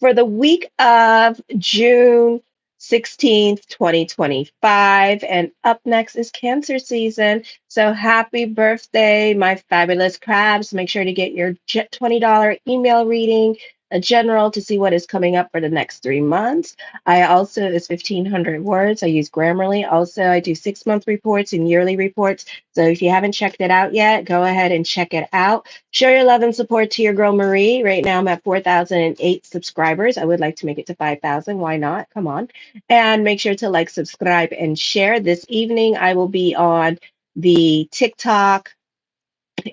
for the week of June 16th, 2025. And up next is Cancer season. So happy birthday, my fabulous crabs. Make sure to get your $20 email reading, a general, to see what is coming up for the next 3 months. I also, it's 1,500 words. I use Grammarly. Also, I do 6-month reports and yearly reports. So if you haven't checked it out yet, go ahead and check it out. Show your love and support to your girl Marie. Right now, I'm at 4,008 subscribers. I would like to make it to 5,000. Why not? Come on. And make sure to like, subscribe, and share. This evening, I will be on the TikTok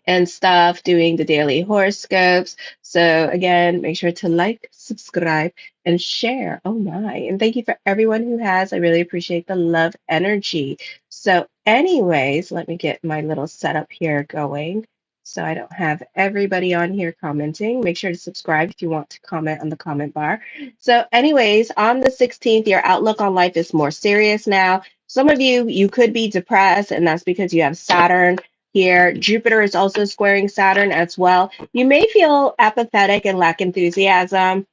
and stuff doing the daily horoscopes. So, again, make sure to like, subscribe, and share. Oh, my. And thank you for everyone who has. I really appreciate the love energy. So, anyways, let me get my little setup here going so I don't have everybody on here commenting. Make sure to subscribe if you want to comment on the comment bar. So, anyways, on the 16th, your outlook on life is more serious now. Some of you, you could be depressed, and that's because you have Saturn here. Jupiter is also squaring Saturn as well. You may feel apathetic and lack enthusiasm,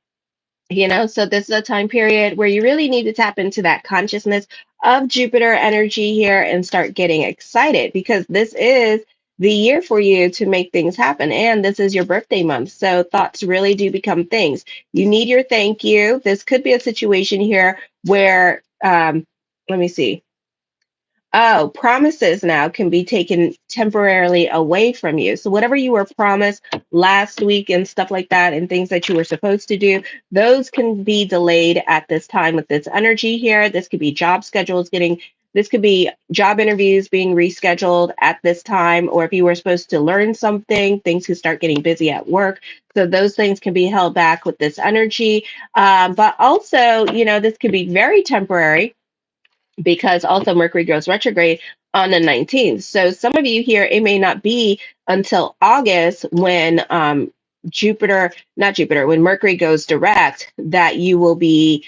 so this is a time period where you really need to tap into that consciousness of Jupiter energy here and start getting excited, because this is the year for you to make things happen. And this is your birthday month. So thoughts really do become things. You need your thank you. This could be a situation here where, let me see. Oh, promises now can be taken temporarily away from you. So whatever you were promised last week and stuff like that, and things that you were supposed to do, those can be delayed at this time with this energy here. This could be job schedules this could be job interviews being rescheduled at this time, or if you were supposed to learn something, things could start getting busy at work. So those things can be held back with this energy. But also, this could be very temporary, because also Mercury goes retrograde on the 19th. So some of you here, it may not be until August when when Mercury goes direct, that you will be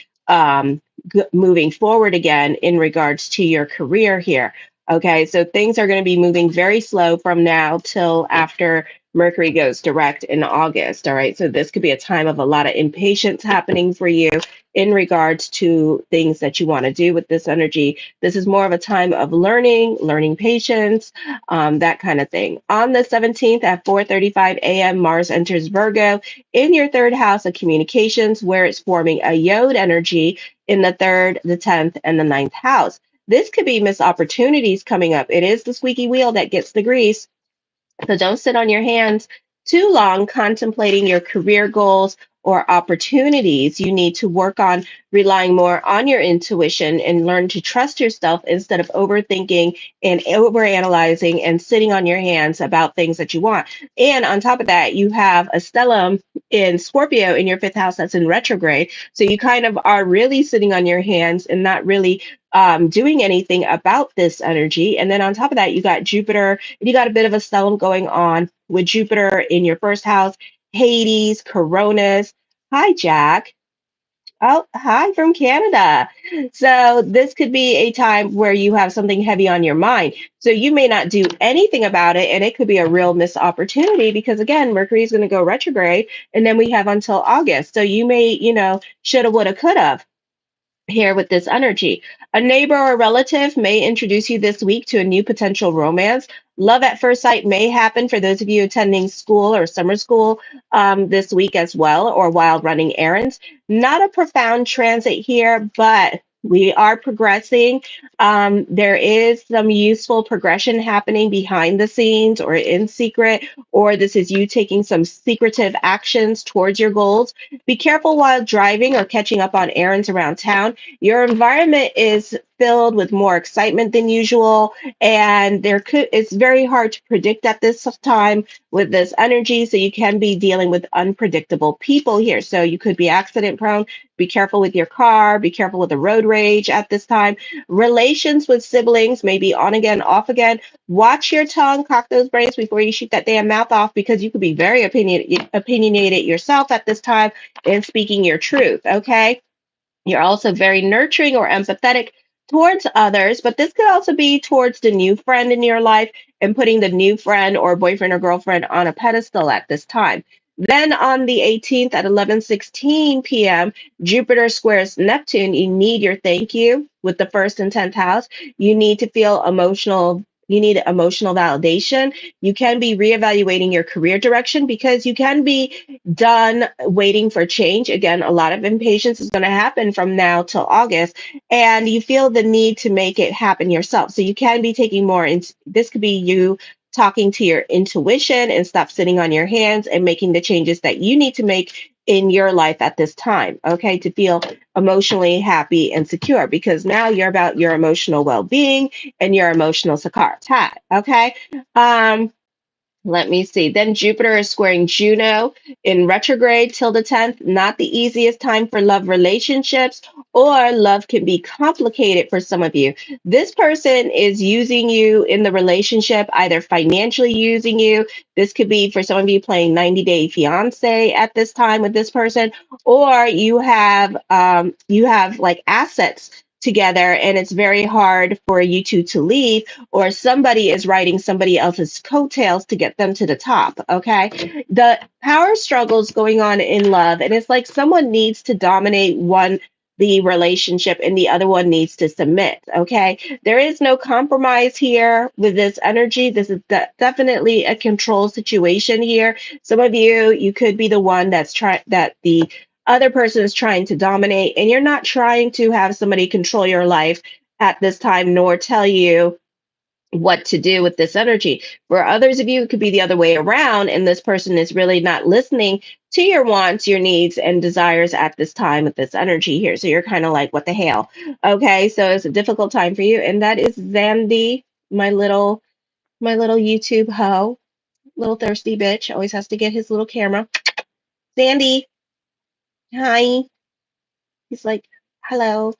moving forward again in regards to your career here. Okay, so things are going to be moving very slow from now till after Mercury goes direct in August. All right, so this could be a time of a lot of impatience happening for you in regards to things that you want to do with this energy. This is more of a time of learning patience, that kind of thing. On the 17th at 4:35 a.m., Mars enters Virgo in your third house of communications, where it's forming a Yod energy in the third, the 10th, and the ninth house. This could be missed opportunities coming up. It is the squeaky wheel that gets the grease. So don't sit on your hands too long contemplating your career goals or opportunities. You need to work on relying more on your intuition and learn to trust yourself instead of overthinking and overanalyzing and sitting on your hands about things that you want. And on top of that, you have a stellium in Scorpio in your fifth house that's in retrograde. So you kind of are really sitting on your hands and not really doing anything about this energy. And then on top of that, you got Jupiter, and you got a bit of a stellium going on with Jupiter in your first house, Hades, Coronas. Hi, Jack. Oh, hi from Canada. So this could be a time where you have something heavy on your mind. So you may not do anything about it, and it could be a real missed opportunity, because again, Mercury is going to go retrograde, and then we have until August. So you may, shoulda, woulda, coulda here with this energy. A neighbor or relative may introduce you this week to a new potential romance. Love at first sight may happen for those of you attending school or summer school this week as well, or while running errands. Not a profound transit here, but we are progressing. There is some useful progression happening behind the scenes or in secret, or this is you taking some secretive actions towards your goals. Be careful while driving or catching up on errands around town. Your environment is filled with more excitement than usual, and it's very hard to predict at this time with this energy, so you can be dealing with unpredictable people here. So you could be accident prone. Be careful with your car, be careful with the road rage at this time. Relations with siblings may be on again, off again. Watch your tongue, cock those brains before you shoot that damn mouth off, because you could be very opinionated yourself at this time and speaking your truth. Okay, you're also very nurturing or empathetic towards others, but this could also be towards the new friend in your life and putting the new friend or boyfriend or girlfriend on a pedestal at this time. Then on the 18th at 11:16 p.m., Jupiter squares Neptune. You need your thank you with the first and 10th house. You need to feel emotional. You need emotional validation. You can be reevaluating your career direction because you can be done waiting for change. Again, a lot of impatience is going to happen from now till August, and you feel the need to make it happen yourself. So you can be taking more. This could be you talking to your intuition and stop sitting on your hands and making the changes that you need to make in your life at this time, okay, to feel emotionally happy and secure because now you're about your emotional well-being and your emotional sakar, okay? Um, let me see. Then Jupiter is squaring Juno in retrograde till the 10th. Not the easiest time for love relationships, or love can be complicated for some of you. This person is using you in the relationship, either financially using you. This could be for some of you playing 90 Day Fiance at this time with this person, or you have like assets together and it's very hard for you two to leave, or somebody is riding somebody else's coattails to get them to the top. Okay. The power struggles going on in love, and it's like someone needs to dominate the relationship and the other one needs to submit. Okay. There is no compromise here with this energy. This is definitely a control situation here. Some of you could be the one that the other person is trying to dominate, and you're not trying to have somebody control your life at this time, nor tell you what to do with this energy. For others of you, it could be the other way around, and this person is really not listening to your wants, your needs, and desires at this time with this energy here. So you're kind of like, what the hell? Okay, so it's a difficult time for you, and that is Zandy, my little YouTube hoe, little thirsty bitch. Always has to get his little camera. Zandy, hi. He's like, hello.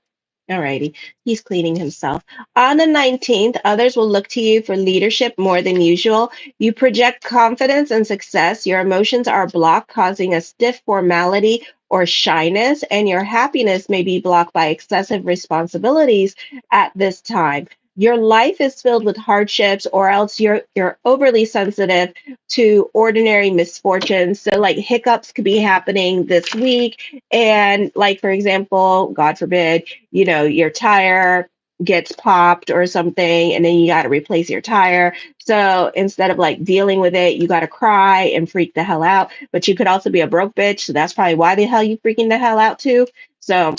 Alrighty, he's cleaning himself. On the 19th, others will look to you for leadership more than usual. You project confidence and success. Your emotions are blocked, causing a stiff formality or shyness, and your happiness may be blocked by excessive responsibilities at this time. Your life is filled with hardships, or else you're overly sensitive to ordinary misfortunes. So, like hiccups could be happening this week, and like for example, God forbid, your tire gets popped or something, and then you got to replace your tire. So instead of like dealing with it, you got to cry and freak the hell out. But you could also be a broke bitch. So that's probably why the hell you freaking the hell out too. So,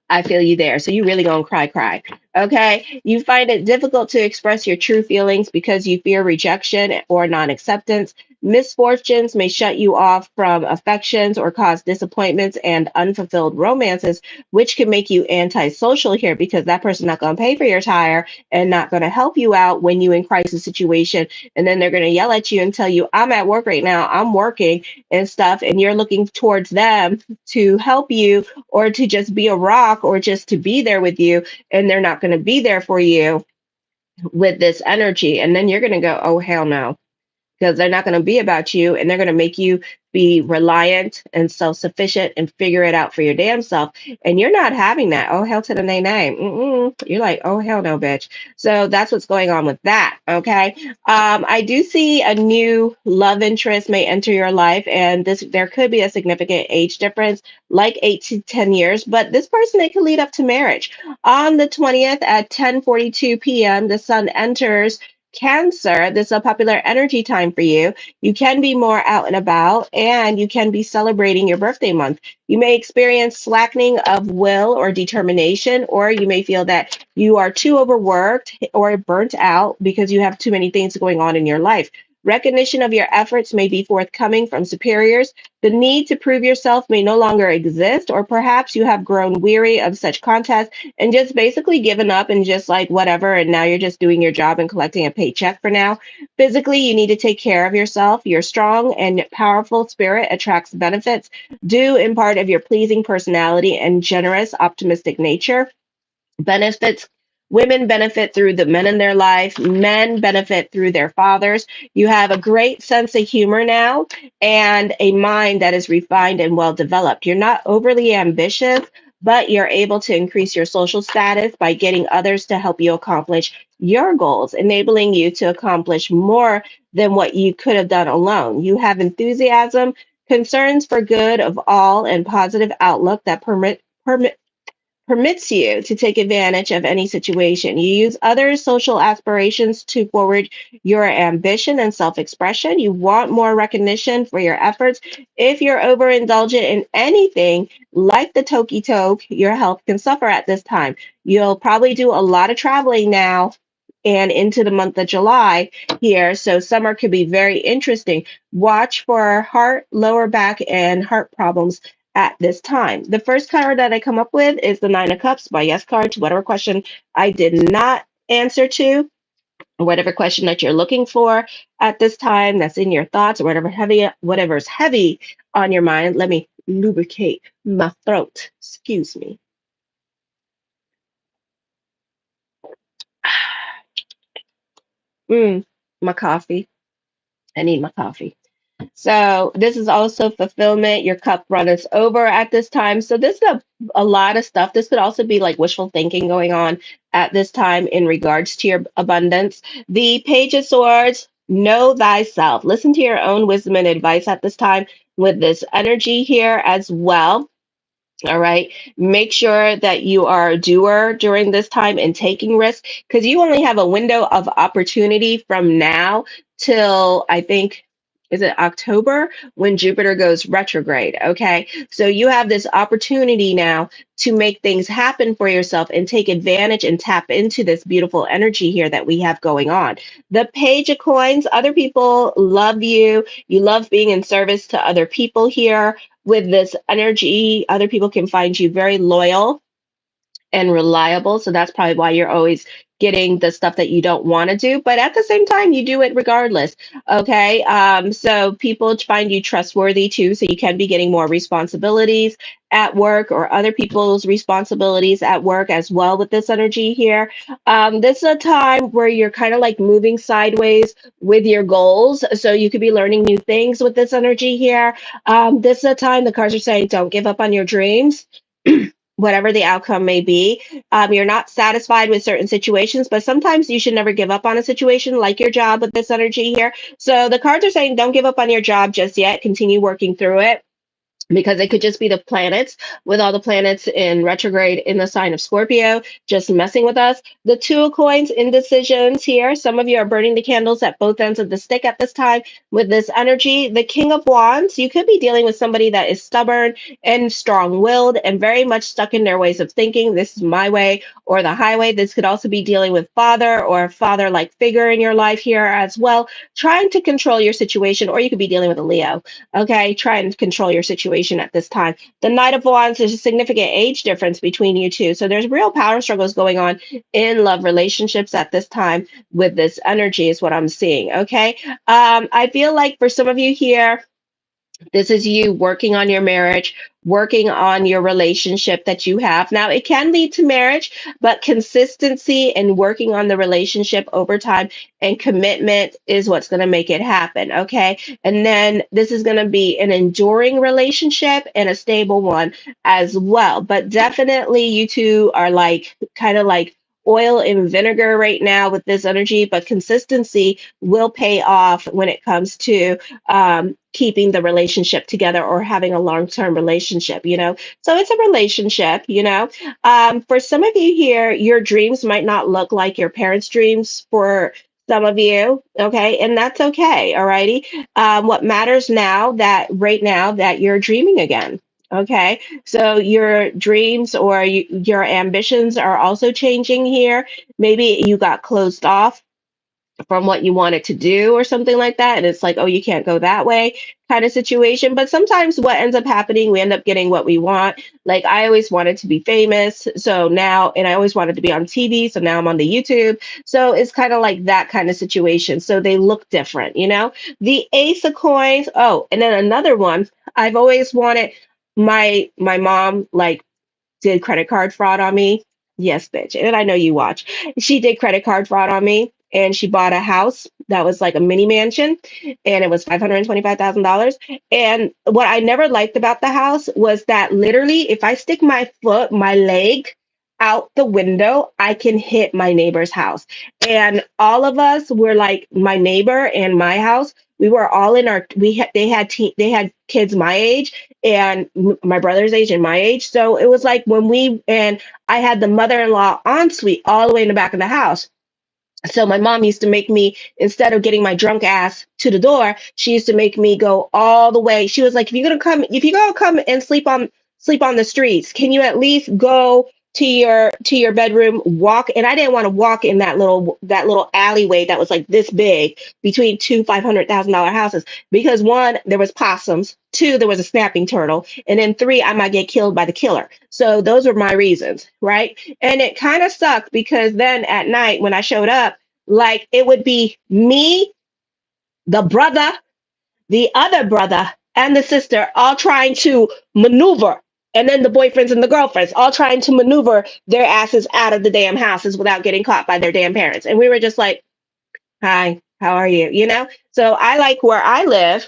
I feel you there. So you really gonna cry. Okay. You find it difficult to express your true feelings because you fear rejection or non-acceptance. Misfortunes may shut you off from affections or cause disappointments and unfulfilled romances, which can make you antisocial here because that person's not gonna pay for your tire and not gonna help you out when you in crisis situation. And then they're gonna yell at you and tell you, I'm at work right now, I'm working and stuff, and you're looking towards them to help you or to just be a rock or just to be there with you, and they're not going to be there for you with this energy. And then you're going to go, oh, hell no, because they're not going to be about you and they're going to make you be reliant and self-sufficient and figure it out for your damn self. And you're not having that. Oh, hell to the nay nay. You're like, oh, hell no, bitch. So that's what's going on with that. Okay. I do see a new love interest may enter your life, and there could be a significant age difference, like 8 to 10 years, but this person, it could lead up to marriage. On the 20th at 10:42 p.m., the sun enters Cancer. This is a popular energy time for you. You can be more out and about, and you can be celebrating your birthday month. You may experience slackening of will or determination, or you may feel that you are too overworked or burnt out because you have too many things going on in your life. Recognition of your efforts may be forthcoming from superiors. The need to prove yourself may no longer exist, or perhaps you have grown weary of such contests and just basically given up and just like whatever. And now you're just doing your job and collecting a paycheck for now. Physically, you need to take care of yourself. Your strong and powerful spirit attracts benefits due in part of your pleasing personality and generous, optimistic nature. Benefits. Women benefit through the men in their life. Men benefit through their fathers. You have a great sense of humor now and a mind that is refined and well developed. You're not overly ambitious, but you're able to increase your social status by getting others to help you accomplish your goals, enabling you to accomplish more than what you could have done alone. You have enthusiasm, concerns for good of all, and positive outlook that permits you to take advantage of any situation. You use other social aspirations to forward your ambition and self expression. You want more recognition for your efforts. If you're overindulgent in anything like the Toki Toke, your health can suffer at this time. You'll probably do a lot of traveling now and into the month of July here. So summer could be very interesting. Watch for heart, lower back, and heart problems at this time. The first card that I come up with is the Nine of Cups, my yes card to whatever question I did not answer to, or whatever question that you're looking for at this time that's in your thoughts, or whatever's heavy on your mind. Let me lubricate my throat. Excuse me. My coffee. I need my coffee. So this is also fulfillment. Your cup runneth over at this time. So this is a lot of stuff. This could also be like wishful thinking going on at this time in regards to your abundance. The Page of Swords, know thyself. Listen to your own wisdom and advice at this time with this energy here as well. All right. Make sure that you are a doer during this time and taking risks, because you only have a window of opportunity from now till I think, is it October when Jupiter goes retrograde? Okay. So you have this opportunity now to make things happen for yourself and take advantage and tap into this beautiful energy here that we have going on. The Page of Coins, other people love you. You love being in service to other people here with this energy. Other people can find you very loyal and reliable. So that's probably why you're always getting the stuff that you don't want to do. But at the same time, you do it regardless. Okay. So people find you trustworthy too. So you can be getting more responsibilities at work or other people's responsibilities at work as well with this energy here. This is a time where you're kind of like moving sideways with your goals. So you could be learning new things with this energy here. This is a time the cards are saying don't give up on your dreams. Whatever the outcome may be. You're not satisfied with certain situations, but sometimes you should never give up on a situation like your job with this energy here. So the cards are saying don't give up on your job just yet. Continue working through it, because it could just be the planets, with all the planets in retrograde in the sign of Scorpio just messing with us. The Two of Coins, indecisions here. Some of you are burning the candles at both ends of the stick at this time with this energy. The King of Wands, you could be dealing with somebody that is stubborn and strong-willed and very much stuck in their ways of thinking. This is my way or the highway. This could also be dealing with father or father-like figure in your life here as well, trying to control your situation. Or you could be dealing with a Leo. Okay, try and control your situation at this time. The Knight of Wands, there's a significant age difference between you two. So there's real power struggles going on in love relationships at this time with this energy, is what I'm seeing. Okay. I feel like for some of you here, this is you working on your marriage, working on your relationship that you have. Now, it can lead to marriage, but consistency and working on the relationship over time and commitment is what's going to make it happen. Okay. And then this is going to be an enduring relationship and a stable one as well. But definitely, you two are like kind of like oil and vinegar right now with this energy, but consistency will pay off when it comes to keeping the relationship together or having a long-term relationship, you know. So it's a relationship, you know. For some of you here, your dreams might not look like your parents' dreams for some of you, okay, and that's okay. All righty. What matters now, that right now that you're dreaming again. Okay, so your dreams or your ambitions are also changing here. Maybe you got closed off from what you wanted to do or something like that. And it's like, oh, you can't go that way kind of situation. But sometimes what ends up happening, we end up getting what we want. Like I always wanted to be famous. So now, and I always wanted to be on TV. So now I'm on the YouTube. So it's kind of like that kind of situation. So they look different, you know? The Ace of Coins. Oh, and then another one. I've always wanted my mom like did credit card fraud on me. Yes, bitch. And I know you watch. She did credit card fraud on me. and she bought a house that was like a mini mansion, and it was $525,000. And what I never liked about the house was that literally, if I stick my leg out the window, I can hit my neighbor's house. And all of us were like, my neighbor and my house, we were all in our, they had kids my age and my brother's age and my age. So it was like and I had the mother-in-law ensuite all the way in the back of the house. So my mom used to make me, instead of getting my drunk ass to the door, she used to make me go all the way. She was like, if you're gonna come and sleep on the streets, can you at least go to your bedroom, walk? And I didn't want to walk in that little alleyway that was like this big between two $500,000 houses, because one, there was possums, two, there was a snapping turtle, and then three, I might get killed by the killer. So those were my reasons, right? And it kind of sucked because then at night when I showed up, like it would be me, the brother, the other brother, and the sister all trying to maneuver. And then the boyfriends and the girlfriends all trying to maneuver their asses out of the damn houses without getting caught by their damn parents. And we were just like, hi, how are you? You know? So I like where I live.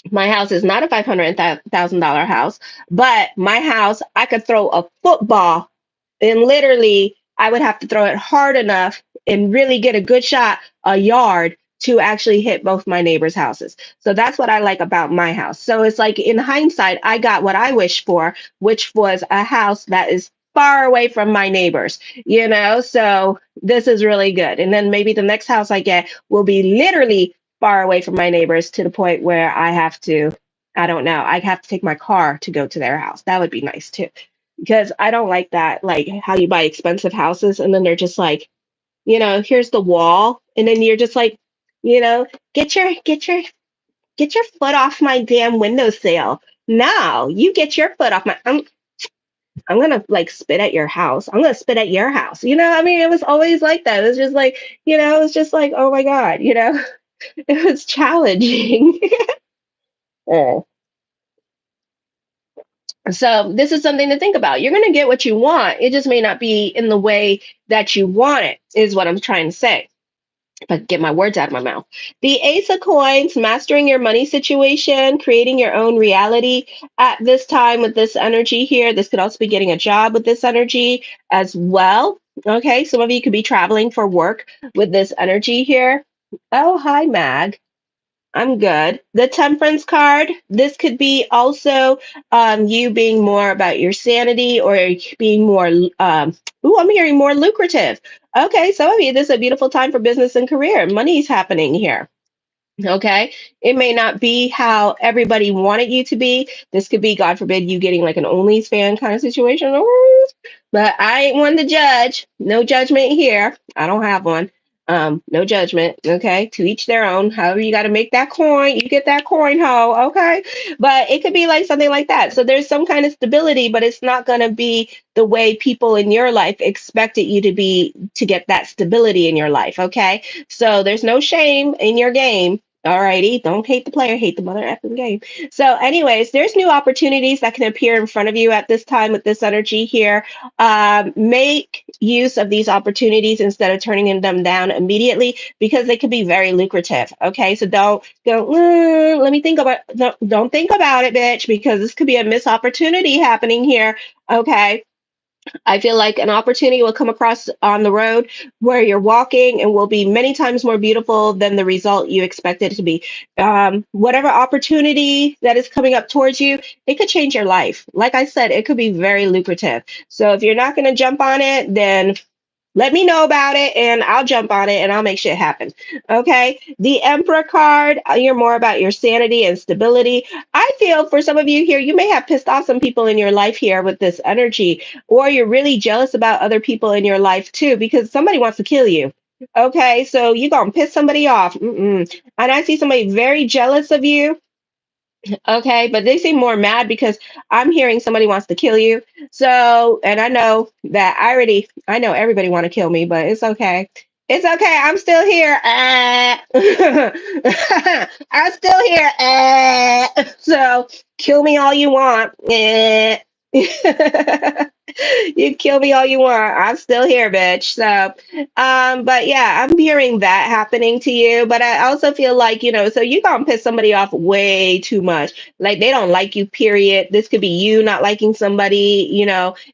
My house is not a $500,000 house, but my house, I could throw a football, and literally I would have to throw it hard enough and really get a good shot, a yard, to actually hit both my neighbors' houses. So that's what I like about my house. So it's like in hindsight, I got what I wished for, which was a house that is far away from my neighbors, you know? So this is really good. And then maybe the next house I get will be literally far away from my neighbors to the point where I don't know, I have to take my car to go to their house. That would be nice too, because I don't like that, like how you buy expensive houses and then they're just like, here's the wall, and then you're just like, you know, get your foot off my damn windowsill. No, you get your foot off my. I'm gonna like spit at your house. I'm gonna spit at your house. I mean, it was always like that. It was just like, it's just like, oh my god, it was challenging. Uh, So this is something to think about. You're going to get what you want. It just may not be in the way that you want it, is what I'm trying to say. If I get my words out of my mouth. The Ace of Coins, mastering your money situation, creating your own reality at this time with this energy here. This could also be getting a job with this energy as well. Okay, some of you could be traveling for work with this energy here. Oh, hi, Mag. I'm good. The Temperance card, this could be also you being more about your sanity, or being more, I'm hearing more lucrative. Okay, some of you, this is a beautiful time for business and career. Money's happening here. Okay. It may not be how everybody wanted you to be. This could be, God forbid, you getting like an Only's fan kind of situation. But I ain't one to judge. No judgment here. I don't have one. No judgment. Okay. To each their own. However, you got to make that coin. You get that coin, ho. Okay. But it could be like something like that. So there's some kind of stability, but it's not going to be the way people in your life expected you to be to get that stability in your life. Okay. So there's no shame in your game. Alrighty, don't hate the player, hate the mother effing game. So, anyways, there's new opportunities that can appear in front of you at this time with this energy here. Make use of these opportunities instead of turning them down immediately, because they could be very lucrative. Okay, so don't go. Let me think about. Don't think about it, bitch, because this could be a missed opportunity happening here. Okay. I feel like an opportunity will come across on the road where you're walking and will be many times more beautiful than the result you expected it to be. Whatever opportunity that is coming up towards you, it could change your life. Like I said, it could be very lucrative. So if you're not going to jump on it, then let me know about it and I'll jump on it and I'll make shit happen. Okay. The Emperor card, you're more about your sanity and stability. I feel for some of you here, you may have pissed off some people in your life here with this energy, or you're really jealous about other people in your life too, because somebody wants to kill you. Okay. So you're going to piss somebody off. And I see somebody very jealous of you. Okay, but they seem more mad because I'm hearing somebody wants to kill you. So, and I know that I know everybody want to kill me, but it's okay. It's okay. I'm still here. I'm still here. So kill me all you want. You kill me all you want. I'm still here, bitch. So, but yeah, I'm hearing that happening to you. But I also feel like, so you gonna piss somebody off way too much. Like they don't like you, period. This could be you not liking somebody,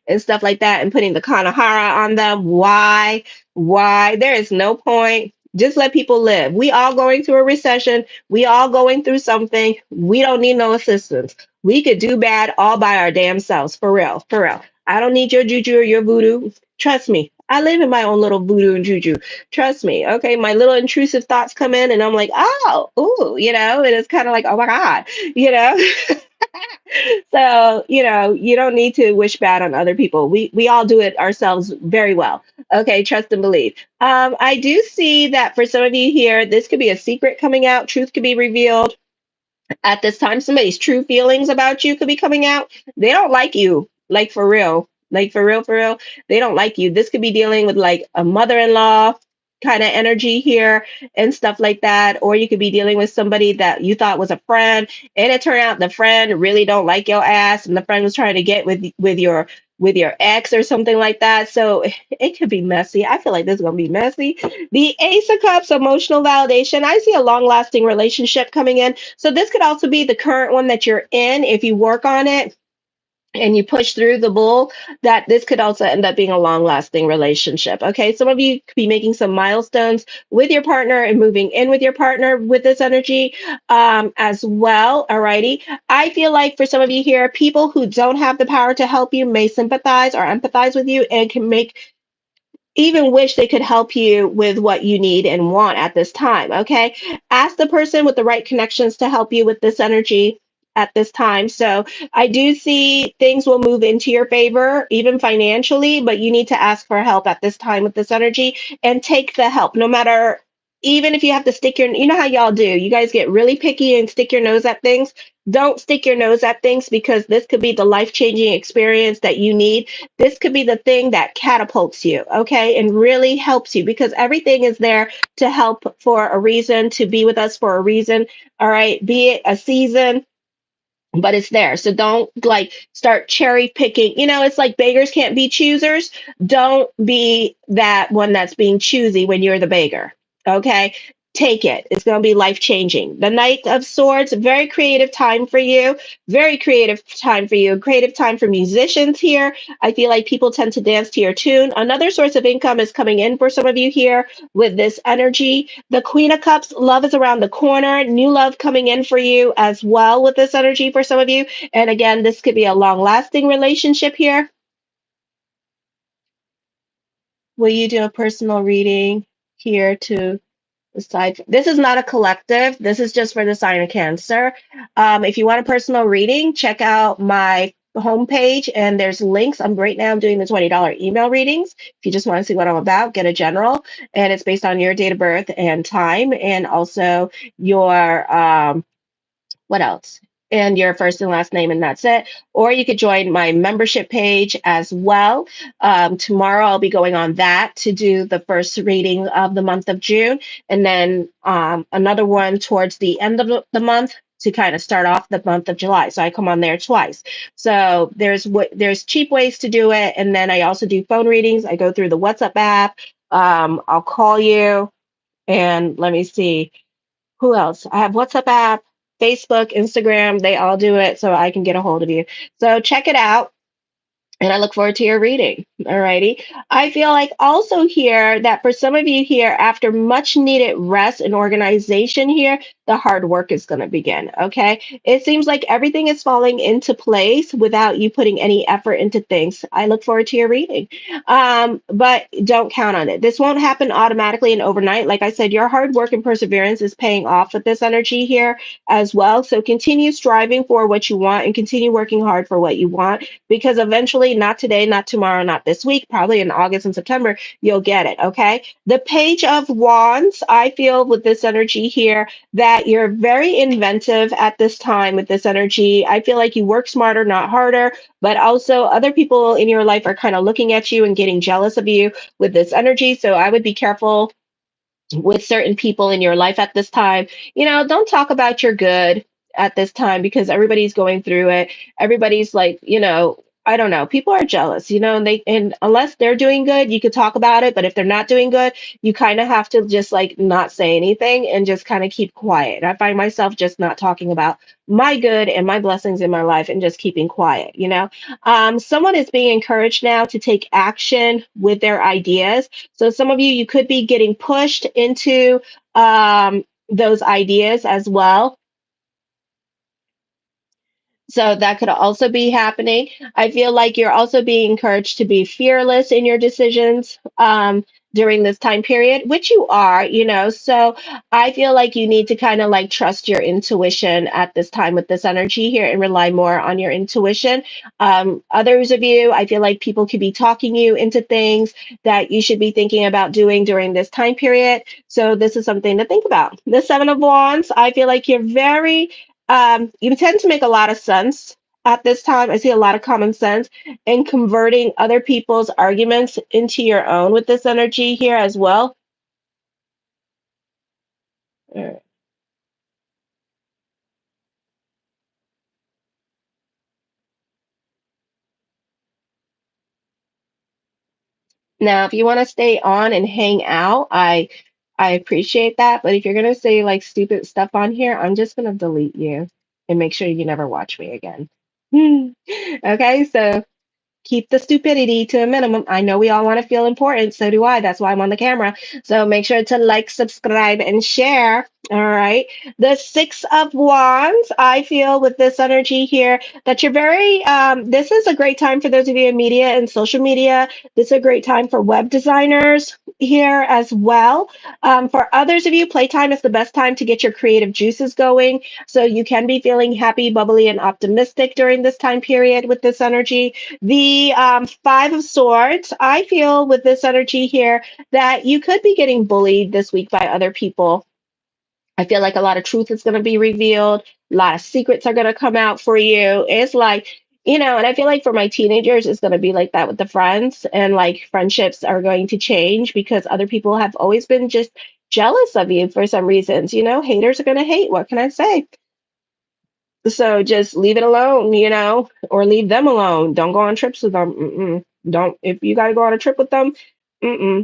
and stuff like that, and putting the kanahara on them. Why? Why? There is no point. Just let people live. We all going through a recession. We all going through something. We don't need no assistance. We could do bad all by our damn selves. For real. For real. I don't need your juju or your voodoo. Trust me. I live in my own little voodoo and juju. Trust me. Okay. My little intrusive thoughts come in and I'm like, oh, ooh, and it's kind of like, oh my God, you know? So, you don't need to wish bad on other people. We all do it ourselves very well. Okay, trust and believe. I do see that for some of you here, this could be a secret coming out, truth could be revealed at this time. Somebody's true feelings about you could be coming out. They don't like you, like for real. Like for real, for real. They don't like you. This could be dealing with like a mother-in-law kind of energy here and stuff like that. Or you could be dealing with somebody that you thought was a friend, and it turned out the friend really don't like your ass, and the friend was trying to get with your ex or something like that. So it could be messy. I feel like this is gonna be messy. The Ace of Cups, emotional validation. I see a long-lasting relationship coming in. So this could also be the current one that you're in. If you work on it and you push through the bull, that this could also end up being a long lasting relationship. Okay. Some of you could be making some milestones with your partner and moving in with your partner with this energy as well. Alrighty. I feel like for some of you here, people who don't have the power to help you may sympathize or empathize with you and can make even wish they could help you with what you need and want at this time. Okay. Ask the person with the right connections to help you with this energy at this time. So I do see things will move into your favor, even financially, but you need to ask for help at this time with this energy and take the help, no matter. Even if you have to stick you know how y'all do, you guys get really picky and stick your nose at things. Don't stick your nose at things, because this could be the life changing experience that you need. This could be the thing that catapults you, okay, and really helps you, because everything is there to help for a reason, to be with us for a reason. All right, be it a season, but it's there. So don't like start cherry picking. It's like beggars can't be choosers. Don't be that one that's being choosy when you're the beggar. Okay. Take it. It's going to be life changing. The Knight of Swords, very creative time for you. Very creative time for you. Creative time for musicians here. I feel like people tend to dance to your tune. Another source of income is coming in for some of you here with this energy. The Queen of Cups, love is around the corner. New love coming in for you as well with this energy for some of you. And again, this could be a long lasting relationship here. Will you do a personal reading here to aside? This is not a collective. This is just for the sign of Cancer. If you want a personal reading, check out my homepage and there's links. I'm doing the $20 email readings. If you just want to see what I'm about, get a general, and it's based on your date of birth and time, and also your what else? And your first and last name, and that's it. Or you could join my membership page as well. Tomorrow I'll be going on that to do the first reading of the month of June, and then another one towards the end of the month to kind of start off the month of July. So I come on there twice. So there's cheap ways to do it, and then I also do phone readings. I go through the WhatsApp app. I'll call you, and let me see who else? I have WhatsApp app, Facebook, Instagram. They all do it, so I can get a hold of you. So check it out. And I look forward to your reading. Alrighty. I feel like also here that for some of you here, after much needed rest and organization here, the hard work is going to begin. Okay. It seems like everything is falling into place without you putting any effort into things. I look forward to your reading. But don't count on it. This won't happen automatically and overnight. Like I said, your hard work and perseverance is paying off with this energy here as well. So continue striving for what you want and continue working hard for what you want, because eventually, not today, not tomorrow, not this week, probably in August and September, you'll get it. Okay. The Page of Wands, I feel with this energy here that you're very inventive at this time with this energy. I feel like you work smarter, not harder, but also other people in your life are kind of looking at you and getting jealous of you with this energy. So I would be careful with certain people in your life at this time. Don't talk about your good at this time, because everybody's going through it. Everybody's like, I don't know. People are jealous, and and unless they're doing good, you could talk about it. But if they're not doing good, you kind of have to just like not say anything and just kind of keep quiet. I find myself just not talking about my good and my blessings in my life and just keeping quiet. Someone is being encouraged now to take action with their ideas. So some of you could be getting pushed into those ideas as well. So that could also be happening. I feel like you're also being encouraged to be fearless in your decisions during this time period, which you are. So I feel like you need to kind of like trust your intuition at this time with this energy here and rely more on your intuition. Others of you, I feel like people could be talking you into things that you should be thinking about doing during this time period. So this is something to think about. The Seven of Wands, I feel like you're very you tend to make a lot of sense at this time. I see a lot of common sense in converting other people's arguments into your own with this energy here as well. Uh, Now, if you want to stay on and hang out, I appreciate that. But if you're gonna say like stupid stuff on here, I'm just gonna delete you and make sure you never watch me again. Okay, so keep the stupidity to a minimum. I know we all want to feel important. So do I. That's why I'm on the camera. So make sure to like, subscribe, and share. All right. The Six of Wands, I feel with this energy here that you're this is a great time for those of you in media and social media. This is a great time for web designers here as well. For others of you, playtime is the best time to get your creative juices going. So you can be feeling happy, bubbly, and optimistic during this time period with this energy. The Five of Swords, I feel with this energy here that you could be getting bullied this week by other people. I feel like a lot of truth is going to be revealed. A lot of secrets are going to come out for you. It's like, and I feel like for my teenagers, it's going to be like that with the friends, and like friendships are going to change because other people have always been just jealous of you for some reasons. Haters are going to hate. What can I say? So just leave it alone, or leave them alone. Don't go on trips with them. Don't, if you got to go on a trip with them,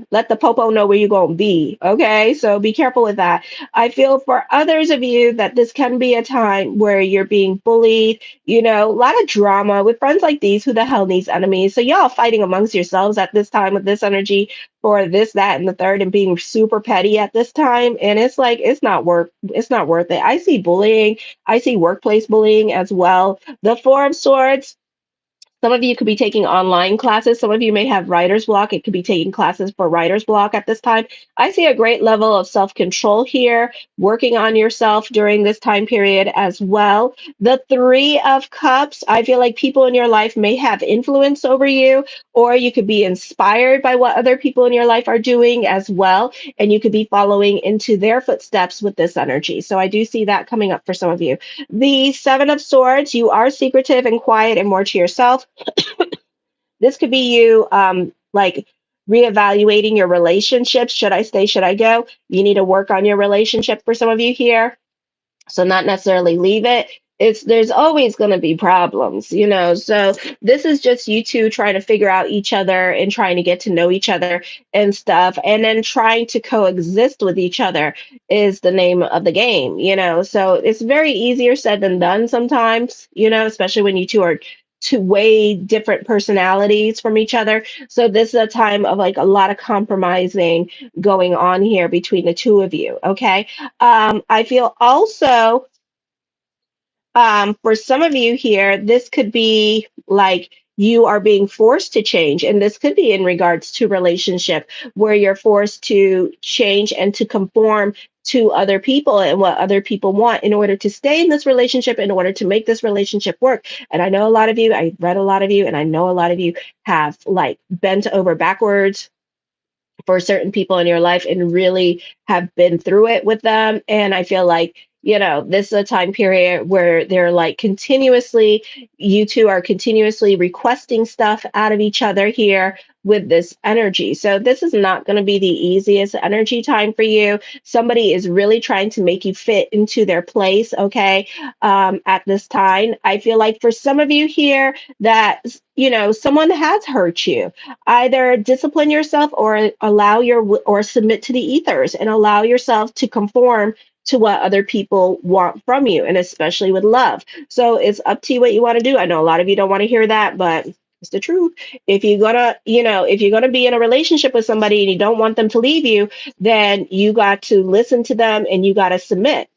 let the popo know where you're going to be. Okay. So be careful with that. I feel for others of you that this can be a time where you're being bullied, a lot of drama with friends like these. Who the hell needs enemies? So y'all fighting amongst yourselves at this time with this energy for this, that, and the third, and being super petty at this time. And it's like, it's not worth it. I see bullying. I see workplace bullying as well. The Four of Swords, some of you could be taking online classes. Some of you may have writer's block. It could be taking classes for writer's block at this time. I see a great level of self control here, working on yourself during this time period as well. The Three of Cups, I feel like people in your life may have influence over you, or you could be inspired by what other people in your life are doing as well. And you could be following into their footsteps with this energy. So I do see that coming up for some of you. The Seven of Swords, you are secretive and quiet and more to yourself. This could be you like reevaluating your relationships. Should I stay? Should I go? You need to work on your relationship for some of you here. So not necessarily leave it. There's always going to be problems. So this is just you two trying to figure out each other and trying to get to know each other and stuff, and then trying to coexist with each other is the name of the game. So it's very easier said than done sometimes, especially when you two are two way different personalities from each other. So this is a time of like a lot of compromising going on here between the two of you. Okay. I feel also for some of you here, this could be like you are being forced to change. And this could be in regards to relationship where you're forced to change and to conform to other people and what other people want in order to stay in this relationship, in order to make this relationship work. And I know a lot of you, I read a lot of you, and I know a lot of you have like bent over backwards for certain people in your life and really have been through it with them. And I feel like This is a time period where they're like continuously, you two are continuously requesting stuff out of each other here with this energy. So this is not going to be the easiest energy time for you. Somebody is really trying to make you fit into their place, okay? At this time, I feel like for some of you here that, someone has hurt you. Either discipline yourself or or submit to the ethers and allow yourself to conform to what other people want from you, and especially with love. So it's up to you what you want to do. I know a lot of you don't want to hear that, but it's the truth. If you're gonna be in a relationship with somebody and you don't want them to leave you, then you got to listen to them and you got to submit.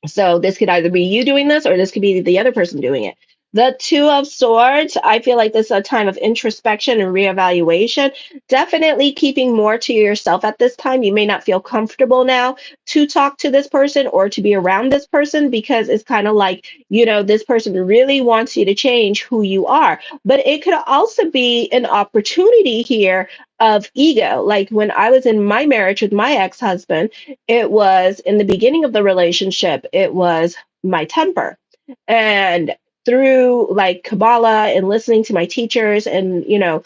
So this could either be you doing this or this could be the other person doing it. The Two of Swords, I feel like this is a time of introspection and reevaluation. Definitely keeping more to yourself at this time. You may not feel comfortable now to talk to this person or to be around this person because it's kind of like, this person really wants you to change who you are. But it could also be an opportunity here of ego. Like when I was in my marriage with my ex husband, it was in the beginning of the relationship, it was my temper. And through like Kabbalah and listening to my teachers and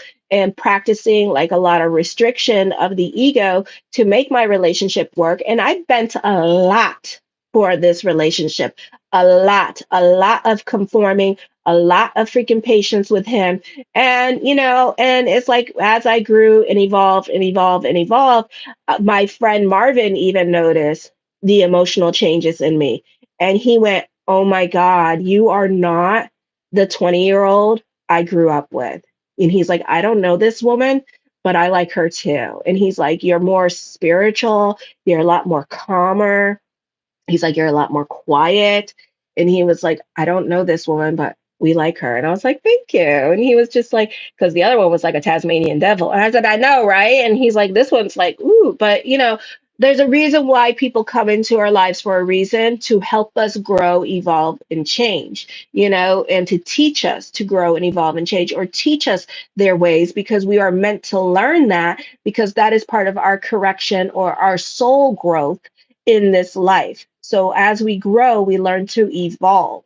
practicing like a lot of restriction of the ego to make my relationship work. And I bent a lot for this relationship, a lot of conforming, a lot of freaking patience with him. And it's like as I grew and evolved and evolved and evolved, my friend Marvin even noticed the emotional changes in me. And he went, "Oh my God, you are not the 20-year-old I grew up with." And he's like, "I don't know this woman, but I like her too." And he's like, "You're more spiritual, you're a lot more calmer." He's like, "You're a lot more quiet." And he was like, "I don't know this woman, but we like her." And I was like, "Thank you." And he was just like, because the other one was like a Tasmanian devil. And I said, "I know, right?" And he's like, "This one's like, ooh, but there's a reason why people come into our lives for a reason to help us grow, evolve, and change, and to teach us to grow and evolve and change or teach us their ways because we are meant to learn that because that is part of our correction or our soul growth in this life. So as we grow, we learn to evolve.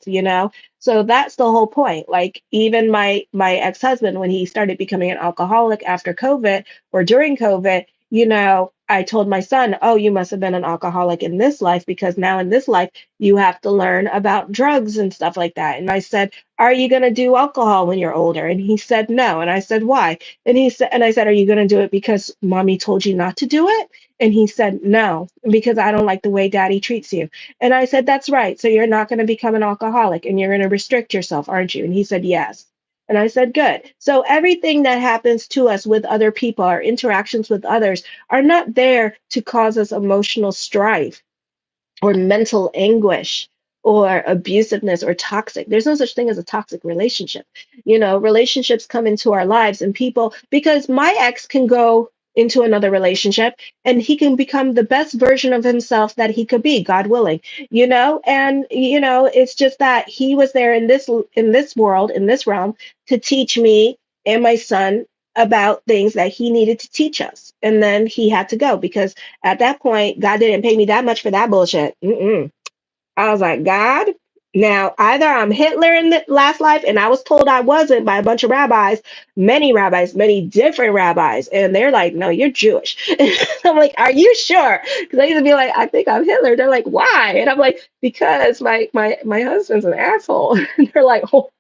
So that's the whole point. Like even my ex-husband, when he started becoming an alcoholic after COVID or during COVID, I told my son, "Oh, you must have been an alcoholic in this life because now in this life you have to learn about drugs and stuff like that." And I said, "Are you going to do alcohol when you're older?" And he said, "No." And I said, "Why?" And I said, "Are you going to do it because mommy told you not to do it?" And he said, "No, because I don't like the way daddy treats you." And I said, "That's right. So you're not going to become an alcoholic and you're going to restrict yourself, aren't you?" And he said, "Yes." And I said, "Good." So everything that happens to us with other people, our interactions with others, are not there to cause us emotional strife or mental anguish or abusiveness or toxic. There's no such thing as a toxic relationship. Relationships come into our lives and people, because my ex can go into another relationship and he can become the best version of himself that he could be, God willing, and it's just that he was there in this world, in this realm to teach me and my son about things that he needed to teach us. And then he had to go because at that point, God didn't pay me that much for that bullshit. Mm-mm. I was like, "God, now either I'm Hitler in the last life," and I was told I wasn't by a bunch of rabbis, many different rabbis, and they're like, "No, you're Jewish." I'm like, "Are you sure?" Because I used to be like, "I think I'm Hitler." They're like, "Why?" And I'm like, "Because my husband's an asshole." And they're like, "Oh."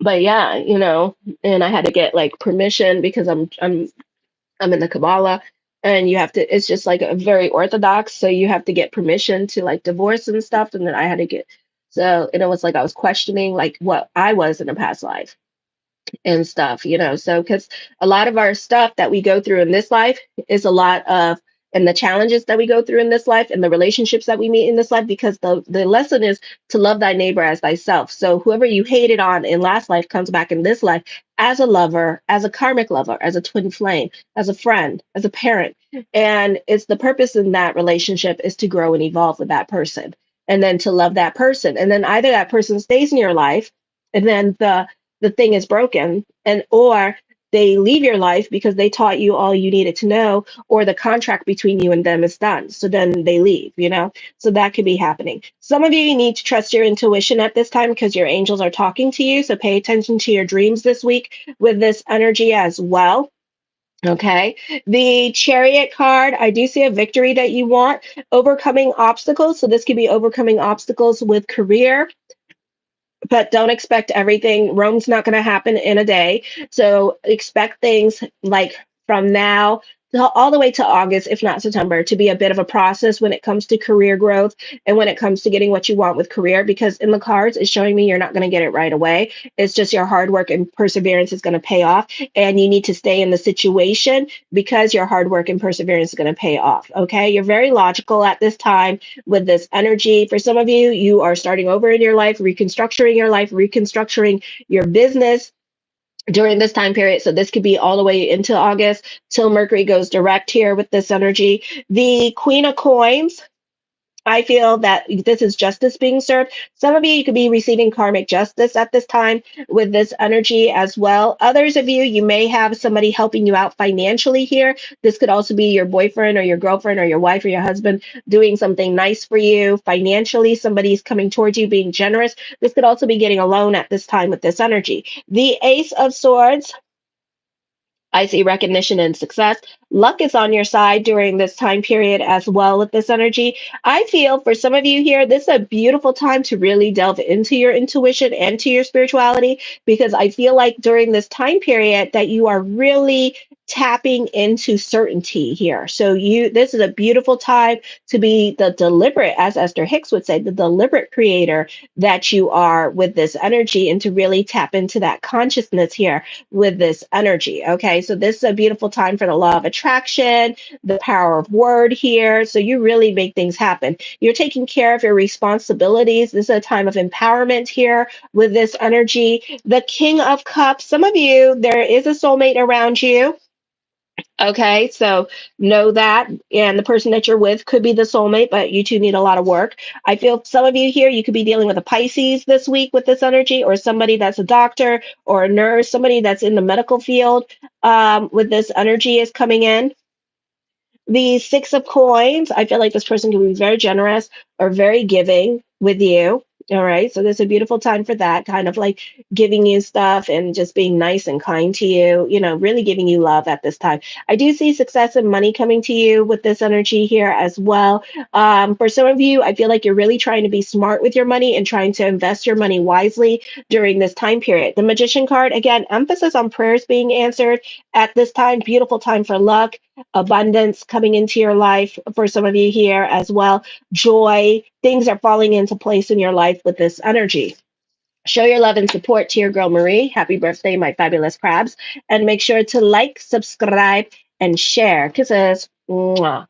But yeah, and I had to get like permission because I'm in the Kabbalah, and you have to, it's just like a very orthodox. So you have to get permission to like divorce and stuff. And then I had to get, so, and it was like I was questioning like what I was in a past life and stuff. So, because a lot of our stuff that we go through in this life is a lot of, and the challenges that we go through in this life and the relationships that we meet in this life, because the lesson is to love thy neighbor as thyself. So whoever you hated on in last life comes back in this life as a lover, as a karmic lover, as a twin flame, as a friend, as a parent. And it's the purpose in that relationship is to grow and evolve with that person and then to love that person. And then either that person stays in your life and then the thing is broken, and or they leave your life because they taught you all you needed to know, or the contract between you and them is done. So then they leave, you know? So that could be happening. Some of you need to trust your intuition at this time because your angels are talking to you. So pay attention to your dreams this week with this energy as well. Okay. The Chariot card, I do see a victory that you want, overcoming obstacles. So this could be overcoming obstacles with career, but don't expect everything. Rome's not going to happen in a day. So expect things like from now all the way to August, if not September, to be a bit of a process when it comes to career growth and when it comes to getting what you want with career. Because in the cards, it's showing me you're not going to get it right away. It's just your hard work and perseverance is going to pay off. And you need to stay in the situation because your hard work and perseverance is going to pay off. Okay. You're very logical at this time with this energy. For some of you, you are starting over in your life, reconstructing your business during this time period. So this could be all the way into August till Mercury goes direct here with this energy. The Queen of Coins, I feel that this is justice being served. Some of you, you could be receiving karmic justice at this time with this energy as well. Others of you, you may have somebody helping you out financially here. This could also be your boyfriend or your girlfriend or your wife or your husband doing something nice for you financially. Somebody's coming towards you, being generous. This could also be getting a loan at this time with this energy. The Ace of Swords, I see recognition and success. Luck is on your side during this time period as well with this energy. I feel for some of you here, this is a beautiful time to really delve into your intuition and to your spirituality, because I feel like during this time period that you are really tapping into certainty here. So this is a beautiful time to be the deliberate, as Esther Hicks would say, the deliberate creator that you are with this energy, and to really tap into that consciousness here with this energy. Okay, so this is a beautiful time for the law of attraction, the power of word here. So you really make things happen. You're taking care of your responsibilities. This is a time of empowerment here with this energy. The King of Cups, some of you, there is a soulmate around you. Okay, so know that. And the person that you're with could be the soulmate, but you two need a lot of work. I feel some of you here, you could be dealing with a Pisces this week with this energy, or somebody that's a doctor or a nurse, somebody that's in the medical field with this energy is coming in. The Six of Coins, I feel like this person can be very generous or very giving with you. All right. So there's a beautiful time for that, kind of like giving you stuff and just being nice and kind to you, really giving you love at this time. I do see success and money coming to you with this energy here as well. For some of you, I feel like you're really trying to be smart with your money and trying to invest your money wisely during this time period. The Magician card, again, emphasis on prayers being answered at this time. Beautiful time for luck, abundance coming into your life for some of you here as well. Joy, things are falling into place in your life with this energy. Show your love and support to your girl Marie. Happy birthday, my fabulous crabs. And make sure to like, subscribe, and share. Kisses. Mwah.